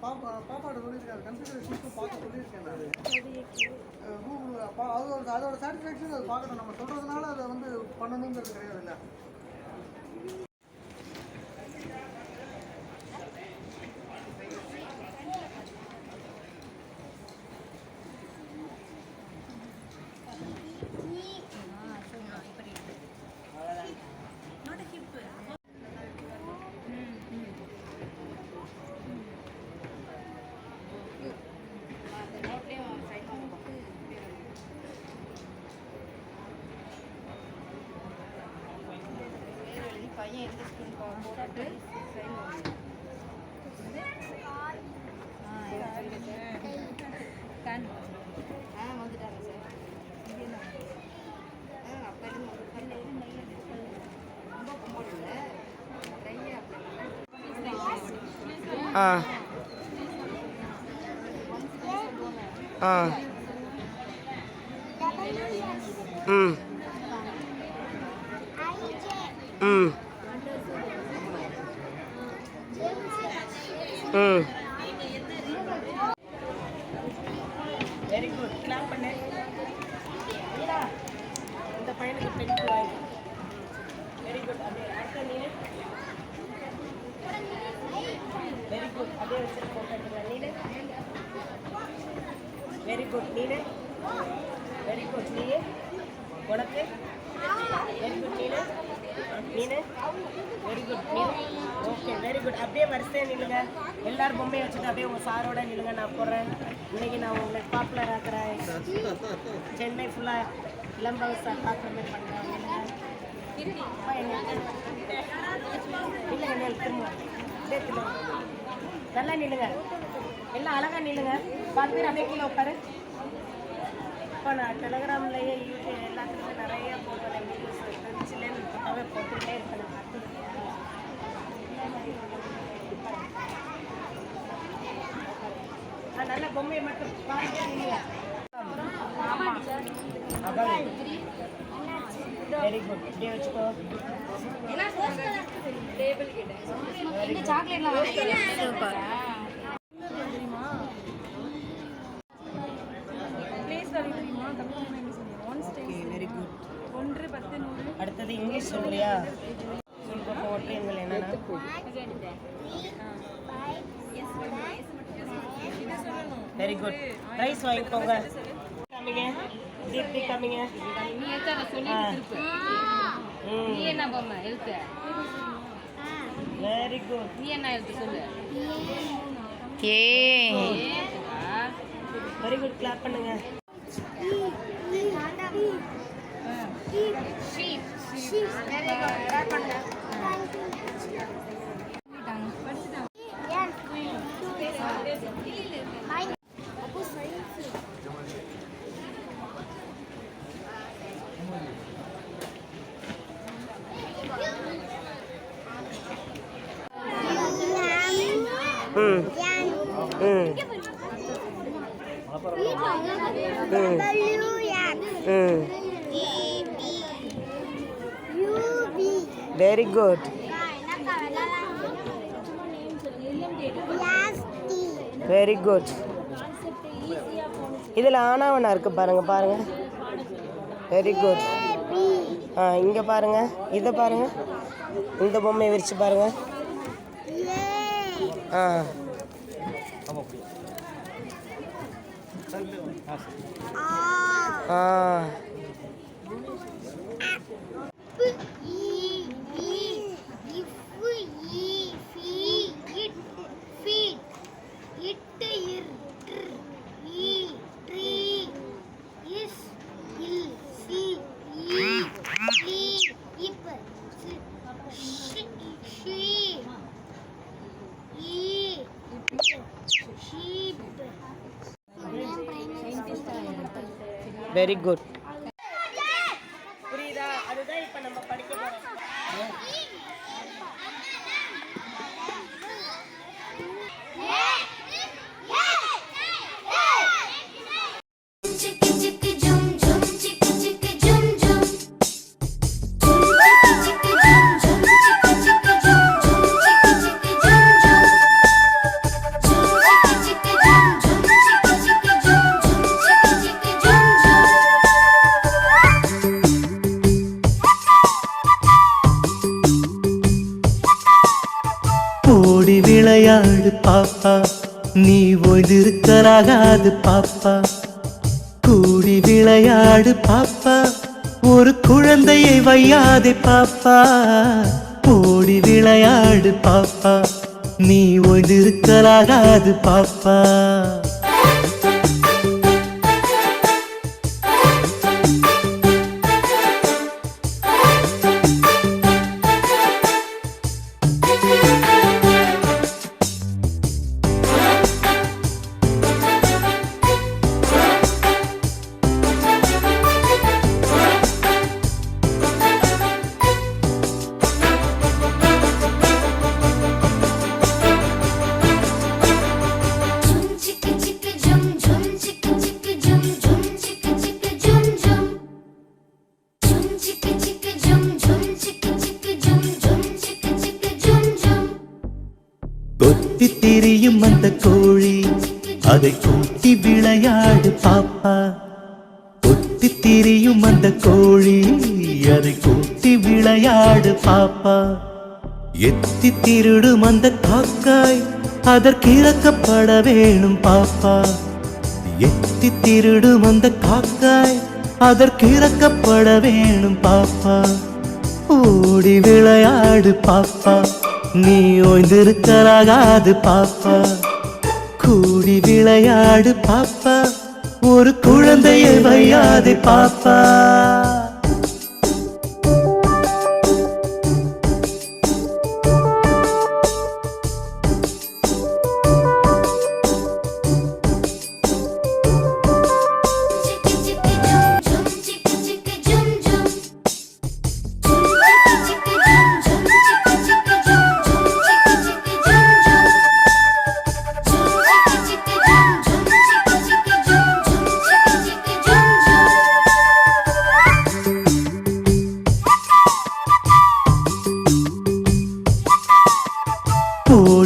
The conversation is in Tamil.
பாப்பாட்ட சொல்லியிருக்காரு கம்ப்யூட்டர் சிஸ்டம் பார்க்க சொல்லியிருக்கேன் நான் கூகுள் அதோட சாட்டிஸ்ஃபேக்ஷன் அது பார்க்கணும். நம்ம சொல்கிறதுனால அதை வந்து பண்ணணுங்கிறது கிடையாது இல்லை. பையன் எந்த ஸ்கூல் போட்டு வந்துட்டாங்க சார். அப்போ ரொம்ப கும்பிடல நிறைய வெரி குட். கிளாப் பண்ணு. இந்த பையனுக்கு பென்சில் வாங்கி. Very good. அப்படியே அடுத்த நீனு. Very good. அப்படியே வச்சுட்டு போட்டுருங்க நீனு. வெரி குட் நீனு. வெரி குட் நீனு. உனக்கு வெரி குட் நீனு. நீனு வெரி குட் நீனு. Okay very good. அப்படியே வரிசையாக நில்லுங்க. எல்லாரும் பொம்மையை வச்சுட்டு அப்படியே உங்கள் சாரோட நில்லுங்க. நான் போடுறேன். இன்னைக்கு நான் உங்களுக்கு பாப்புலர் ஆக்குறேன். சென்னை ஃபுல்லாக இளம்பவ சார் பார்க்குற மாதிரி பண்ணுறாங்க. இல்லைங்க திரும்ப அப்படியே திரும்ப நல்லா நில்லுங்க. எல்லாம் அழகாக நில்லுங்க. 10 பேர் அப்படியே கீழே உட்காரு. இப்போ நான் டெலிகிராம்லேயே யூடியூப் எல்லாத்துக்குமே நிறைய போடுறேன். வீடியோஸ் திருச்சிலேருந்து இப்போவே போட்டுக்கிட்டே இருக்கேன். நல்ல பொம்மையை மட்டும் பாருங்க. Very good. இப்படியே வச்சுக்கோ. Very good. அடுத்தது இங்கிலீஷ் சொல்றியா? சொல்லுங்க. ஒற்றையங்கள் என்னன்னா வெரி குட். ரைஸ் வாங்கிக்கோங்க. கம்மிங்க. இப்படி கம்மிங்க. நீ எத்தனை சொல்லிட்டு திருப்பு. நீ என்ன பொம்மை எழுத்து? Very good. நீ என்ன எழுத்து சொல்லு. Very good. கிளாப் பண்ணுங்க. Very good. Very good. இதில் ஆனாவனா இருக்கு பாருங்க பாருங்க. Very good. இங்கே பாருங்க. இதை பாருங்க. இந்த பொம்மையை விரிச்சு பாருங்க. Very good. புரியுதா? அதுதான் இப்போ நம்ம படிக்க போகிறோம். விளையாடு பாப்பா, நீ ஓய்ந்திருக்கலாகாது பாப்பா. கூடி விளையாடு பாப்பா, ஒரு குழந்தையை வையாதே பாப்பா. ஓடி விளையாடு பாப்பா, நீ ஓய்ந்திருக்கலாகாது பாப்பா. கொத்தி திரியும் அந்த கோழி, அதை கூட்டி விளையாடு பாப்பா. கொத்தி திரியும் அந்த கோழி, அதை கூட்டி விளையாடு பாப்பா. எத்தி திருடும் அந்த காக்காய், அதற்கு இறக்கப்பட வேணும் பாப்பா. எத்தி திருடும் அந்த காக்காய், அதற்கு இறக்கப்பட வேணும் பாப்பா. ஓடி விளையாடு பாப்பா, நீ ஓய்ந்திருக்கலாகாது பாப்பா. கூடி விளையாடு பாப்பா, ஒரு குழந்தையை வையாதே பாப்பா.